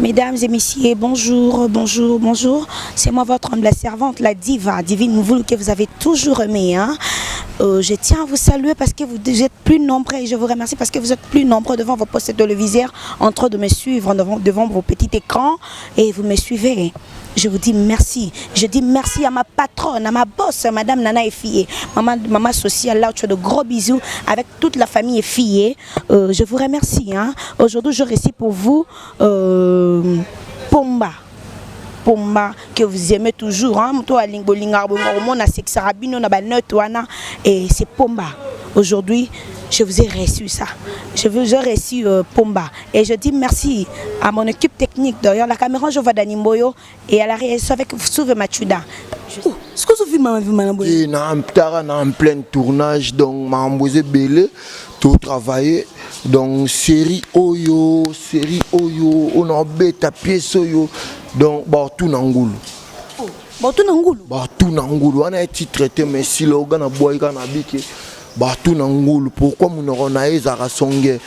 Mesdames et messieurs, bonjour, bonjour, bonjour. C'est moi votre humble servante, la diva, divine nouvelle que vous avez toujours aimée. Hein? Je tiens à vous saluer parce que vous êtes plus nombreux et je vous remercie parce que vous êtes plus nombreux devant vos postes téléviseurs en train de me suivre devant vos petits écrans et vous me suivez. Je vous dis merci. Je dis merci à ma patronne, à ma boss, Madame Nana Effie, maman sociale, là, tu as de gros bisous avec toute la famille Effie. Je vous remercie. Hein. Aujourd'hui, je récite pour vous Pomba. Pomba que vous aimez toujours. Hein. Et c'est Pomba. Aujourd'hui, je vous ai reçu ça. Je vous ai reçu Pomba. Et je dis merci à mon équipe technique. D'ailleurs, la caméra, je vois Dani Mboyo. Et à la réalisation avec Souve Machuda. Est-ce que vous avez en plein tournage, donc Mamboise Belé, tout travaillé. Donc, série Oyo, on a bêta pièce Oyo. Donc, tout Nangoulou. Tout Nangoulou. Tout Nangoulou. On a été traité, mais si le gars n'a pas été tout Nangoulou. Pourquoi on a été rassemblé?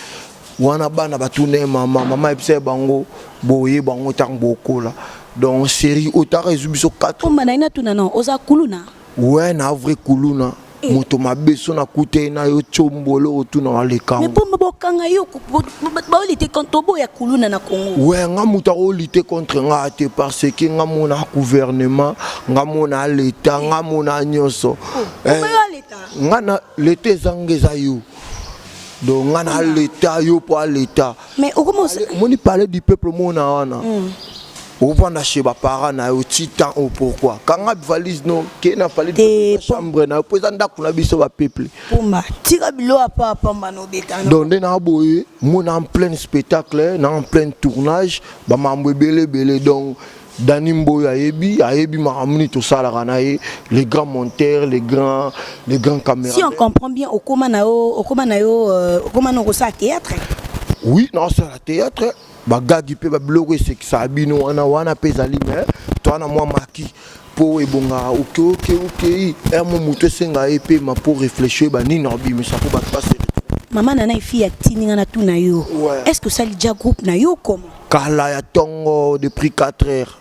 On a été maman et bango, boye bango tangboko là. Donc, série Ota résumé sur 4. Ouais, na vrai Kuluna. Moto mabeso na kute na yo chombolo otu na aleka. Mais pour mbokanga yo ba lutter contre bo ya kuluna na Congo. Ouais, nga muta o lutter contre nga te parce que nga mona gouvernement, nga mona l'état, nga mona nyoso. Nga na l'état zangeza yo. Donc nga na l'état yo pour l'état. Mais comment ça? Moni parler du peuple mona wana. Au vent chez mes parents, na au titan ou pourquoi? Quand on a valise non, qui n'a pas de chambre, na président d'akuna biso va peuple. Pomba, tira bilo à pas mano bétano. Donc na boye, mon en plein spectacle, na en plein tournage, ba mambo belé donc Dani Mboyo ayebi maramuni tout ça la ranaye, les grands monteurs, les grands caméras. Si on comprend bien, au comment ça théâtre. Oui, non c'est la théâtre. Bagagi pe bablogo c'est que ça abino wana pezali mais toi na moi maki pour ebonga ok et mon muto senga epé ma pour réfléchir ba ni nobi mais ça pour passer maman nana fille tininga na tuna yo est-ce que ça déjà groupe na yo comment kala ya tongo depuis 4 heures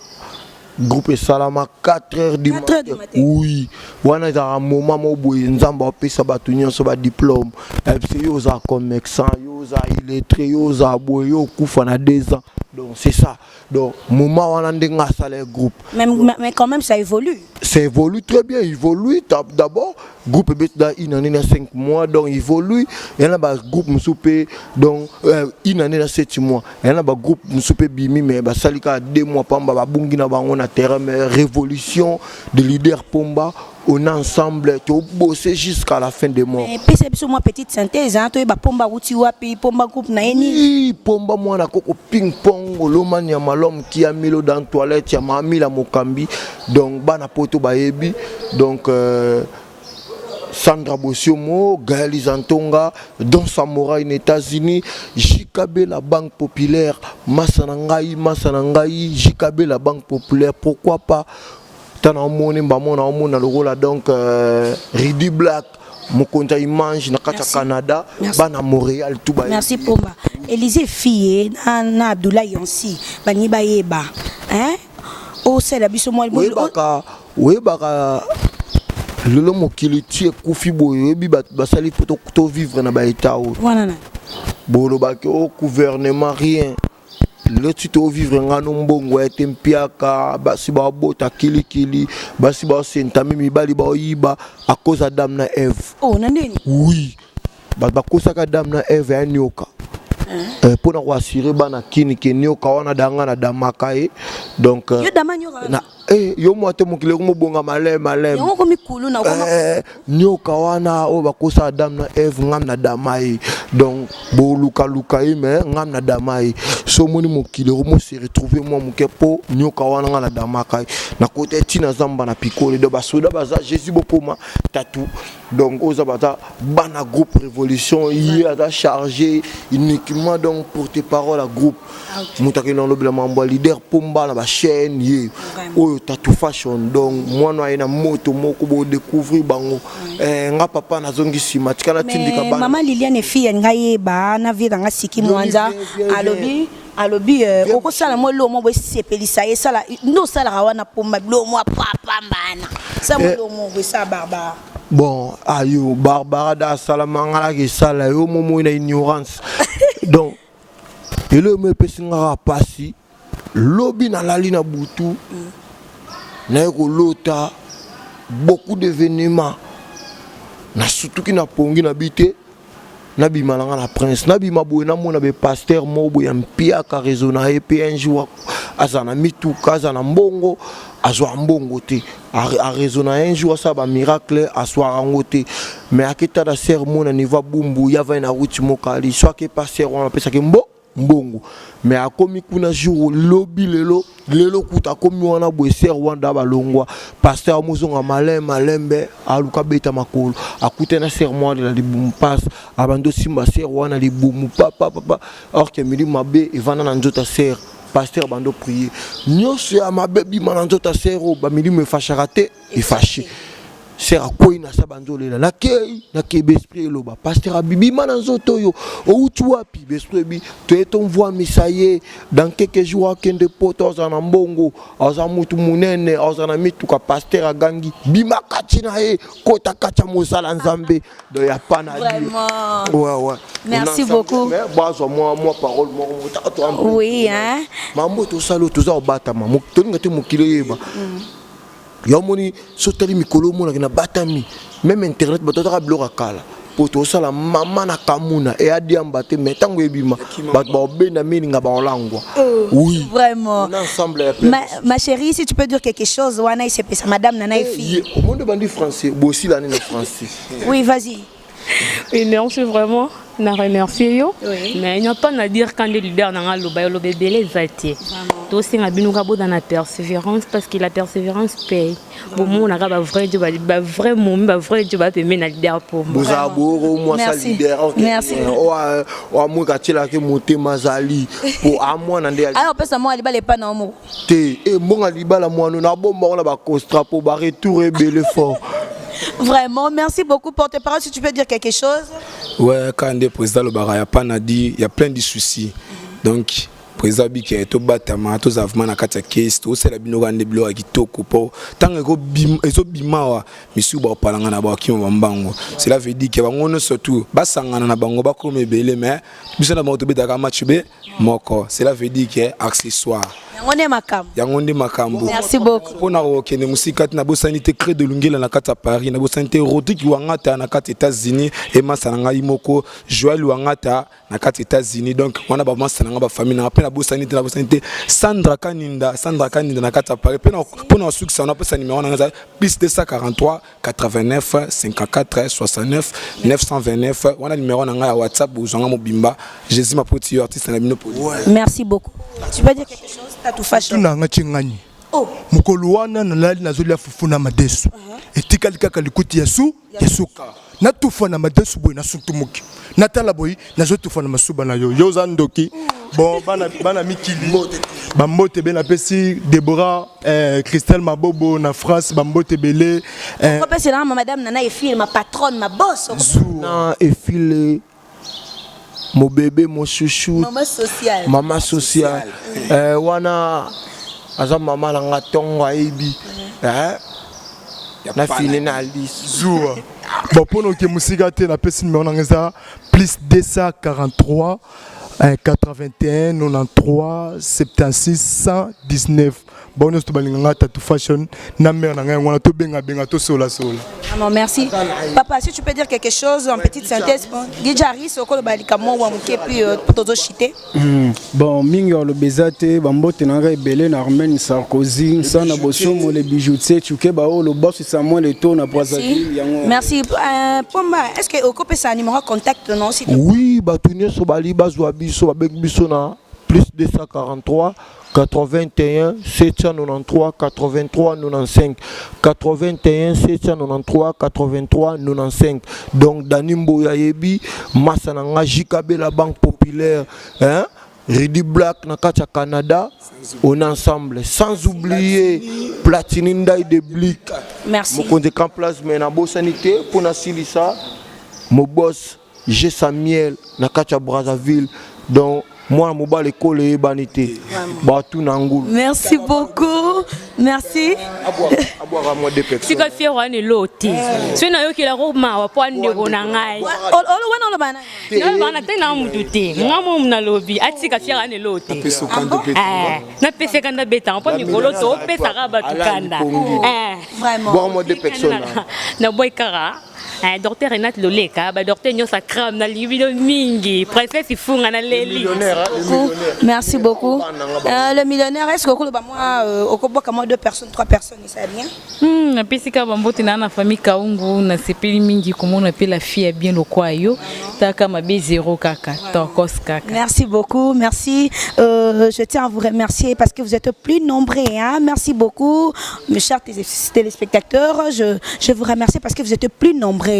groupe Salama 4 heures du matin. Oui, wana za moment mo boye nzamba pesa batu nyonso ba diplôme FC yo za commerçant yo za illettré yo za boye yo kufa na 2 ans. Donc c'est ça. Donc moment wana ndenga salaire groupe. Mais quand même ça évolue. Ça évolue très bien, évolue d'abord groupe beta une année 5 mois donc évolue et là ba groupe msoupé donc une année 7 mois et là ba groupe msoupé bimi mais ba salika 2 mois pamba ba bungi na bango na terrain mais révolution de leader Pomba on ensemble to bosser jusqu'à la fin des mois. Mais c'est sur moi petite synthèse hein to ba Pomba uti wapi Pomba groupe na eni Pomba moi na koko ping pong lomania malom qui a mis l'eau dans toilette ya mami la mokambi donc bana poto ba yebi donc Sandra Bossiomo, Gaël Zantonga, Don Samouraï aux États-Unis, JKB la Banque Populaire, Massanangaï, JKB la Banque Populaire, pourquoi pas Tanamone, Bamon, le rôle donc Ridi Black, mon compte mange na Canada, Bana Montréal, tout bas. Merci Pomba. Élisée Fille, Anna Abdoulaye Yansi, Bani Bayeba, hein? Oh, c'est la biso moi. Oui, baka. Lolo mokili tie kufi boye bi basali poto to vivre na ba état o voilà bolo ba ke au gouvernement rien le tu to vivre ngano mbongo ya tempiaka basi ba bota kili basi ba sentami mibali ba yiba à cause Adam na Eve oh na ndeni oui ba kosa ka Adam na Eve ya nyoka pour na assurer bana kini ke nyoka wana danga na damakae donc yo damanyoka na yo mwate mokile ko mobonga malem yo ko mikulu na ko nyoka wana o bakosa Adam na Eve ngam na damai donc bo luka me ngam na damai so moni mokile ko mo se retrouver moi mokepo nyoka wana ngana damakai na côté tina zamba na pikole de basoda baza Jésus bopoma tatou donc oza bata bana groupe révolution il a chargé uniquement donc pour tes paroles à groupe mutaki dans le mambo leader Pomba na ba chaîne ye tatou fashion donc moi na ina moto moko bo découvrir bango nga papa na zongi simatika na tindika bana maman Liliane fille ngai ba na vida nga siki mwanza alobi alobi oko sala mo lo mo bo sepelisa ye sala ndo sala rawana pomba lo mo papa mbana sa mo lo mo bo sa Barbara. Bon, ayo Barbara da sala mangala ki sala yo momo ina ignorance. Donc ele me pesinga pasi lobi na lali na butu. Na ko lota beaucoup d'événements. Na surtout ki na pongi na bité. Nabi malanga na prince nabi maboye na mona be pasteur mobo ya mpia ka rezona et puis un jour azana mituka azana mbongo azwa mbongo te a rezona un jour ça ba miracle aswa rangote mais akita da sermon na niveau bumbu ya va na route mokali soit que pasteur on appelle ça que mbongo mais akomi kuna jour lobi lelo kuta komi wana boye ser wanda balongwa pasteur mozonga malembe aluka beta makolo akute na sermon de la libumu passe abando simba ser wana libumu papa or que mili mabe evana na nzota ser pasteur bando prier nyose ya mabe bima na nzota ser ba mili me facharaté et fâché sera quoi na sabanzolela na ke besprit loba pasteur abibi mananzoto yo o utuapi besprit bi to eton voix misaye dans quelques jours kende potos en mbongo aza mutu munene aza na mitu ka pasteur agangi bima katina e kota kacha mosala nzambe do ya pana vraiment ouais merci beaucoup mais bazo moi parole moi oui hein mambo to salo to za obata mamu to ngate mukile yeba yamoni soteli mikolo mona na batami même internet batata bloka kala poto sala mama na kamuna et adiamba te metango ebima bat ba obenda mininga ba olangwa oui vraiment on ensemble ma chérie si tu peux dire quelque chose wana c'est ça madame nana et fille au monde bandi français bossi l'année le français oui vas-y et non c'est vraiment na remercier yo mais il n'y a pas à dire quand les leaders na loba lo bébé les zati to singa binuka bo dans la persévérance parce que la persévérance paye bon mon na ba vrai Dieu ba vraiment ba vrai Dieu ba permettre na leader pour moi bozaboro moi ça leader OK merci o mo ka tela ke moté mazali pour a moi na ndé alors pesa moi libala pas na mo te e mbonga libala moi na bomba na ba costra pour ba retour belé fort. Vraiment, merci beaucoup pour tes paroles. Si tu peux dire quelque chose. Ouais, quand le président Lobara a pas dit, il y a plein de soucis. Donc, président Biki est au batama, tous avons na katia case, tous c'est la binogande blo à kitoko po. Tant que bimawa, monsieur ba palanga na ba kimo bambango. Cela veut dire que on surtout basangana na bango ba comme belé mais bisa na moto beta ka match be moko. Cela veut dire que accessoire. Yangonde makambo. Merci beaucoup. Pour na okene musika na bo sanité crée de lungela na kata Paris na bo sanité Rodrigue wangata na kata États-Unis et masananga imoko Joël wangata na kata États-Unis donc on a ba masananga ba famille na pe na bo sanité Sandra Kaninda na kata Paris pe na pour na succès on a pas sa numéro na plus 243 89 54 69 929 on a numéro na WhatsApp bozanga mobimba Jésus ma petit artiste na bino. Merci beaucoup. Tu peux dire quelque chose? Tout fashion. Oh. Mukoluana na lali nazolia fufuna madesu. Etikali kaka likuti yasu yasuka. Na tufa na madesu boy na sutumuki. Na tala boy na zo tufa na masuba na yo. Yoza ndoki. Bon bana mikili. Bambote bena pesi Deborah Christelle Mabobo na France bambote belé. Pourquoi c'est là madame Nana et fille ma patronne ma boss. Na et file mon bébé mon chouchou. Maman sociale. Wana aza mama na ngatongo aibi na fini na liste zoua bon pour que musika te na pesi numéro na plus 243 81 93 76 119 bon nous to balinga tatu fashion na mère na ngana to benga to sola. Non merci papa si tu peux dire quelque chose en petite synthèse Gidjari soko le balika mo wa muke puis toto chité bon mingi le bezate bambote na rebelle na Armène Sarkozy sana bosomo les bijoutiers chuke ba o le boss Samuel Eto'o na Brazzaville yango merci Pomba est-ce que okope sa numéro contact non si oui batunie so bali bazwa biso babek biso na plus 243 81 793 83 95 81 793 83 95 donc Danimbo Yayebi Massananga Jikabe la Banque Populaire hein Redi Black Nakacha Canada on ensemble sans oublier Platine Ndai de Blick merci mon compte en place mais na bo sanité pour na silisa mon boss G Samuel Nakacha Brazzaville donc moi mobile école et banité batou nangul. Merci beaucoup. Merci. Aboire moi deux personnes. Si ka fier wana loti. Si na yo ki la ko ma wa po ande ko na ngai. Olo wana lo bana. Na bana te na mutu te. Ngamo mna lobi ati ka fier wana loti. Na pese kanda beta po ni kolo to pesa ka batukanda. Vraiment. Boire moi deux personnes. Na boy kara. Docteur Renat Loleka, docteur Nyosa Kram, na libido mingi, princesse Ifunga na leli. Merci beaucoup. Le millionnaire, est-ce que moi, au Kobo, comme 2 personnes, 3 personnes, ça bien? Na pesika bambote na famille Kaungu na sepeli mingi comme on appelle la fille bien le kwayo taka mabe 0 kaka tokos kaka. Merci beaucoup, merci. Je tiens à vous remercier parce que vous êtes plus nombreux. Hein? Merci beaucoup, mes chers téléspectateurs. Je vous remercie parce que vous êtes plus nombreux.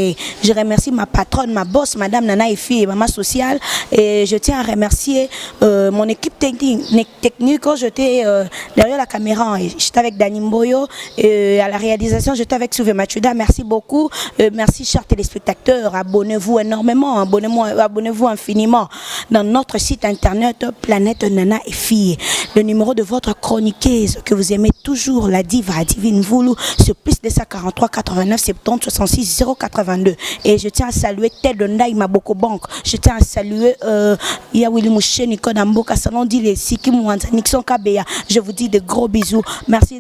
Je remercie ma patronne, ma boss, Madame Nana Efi et Maman Sociale. Et je tiens à remercier mon équipe technique. Quand j'étais derrière la caméra, j'étais avec Dani Mboyo. À la réalisation, j'étais avec Souvé Machuda. Merci beaucoup. Merci, chers téléspectateurs. Abonnez-vous énormément. Abonnez-vous infiniment dans notre site internet Planète Nana Efi. Le numéro de votre chroniqueuse que vous aimez toujours, la diva Divine Voulou, sur plus de 143 89 70 66 082. Et je tiens à saluer Ted Ndai Maboko Bank. Je tiens à saluer Yawili Mouché, Nico Namboka, Salon Dile, Siki Mouanza, Nixon Kabeya. Je vous dis de gros bisous. Merci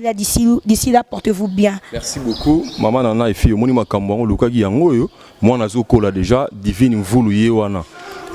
d'ici là, portez-vous bien. Merci beaucoup. Maman Nana et fille, Moni Makambo, Lukagi Yangoyo, moi Nazoko là déjà, Divine Voulou Yewana.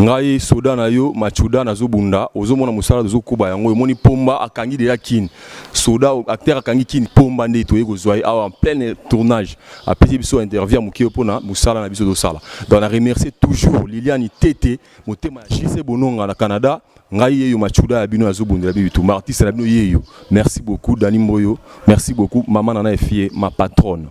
Ngai soda na yo machuda na zobunda ozomona musala zokuba yango moni pomba akangi de yakin soda acteur akangi kin pomba nde toye kozwa en plein tournage apesi biso interview mukio pona musala na biso do sala donc on remercie toujours Liliane Tete motema JC Bononga na Canada ngai yeyo machuda ya bino azobundela bitu artiste na bino yeyo merci beaucoup Dani Mboyo merci beaucoup maman Nana Efie ma patronne.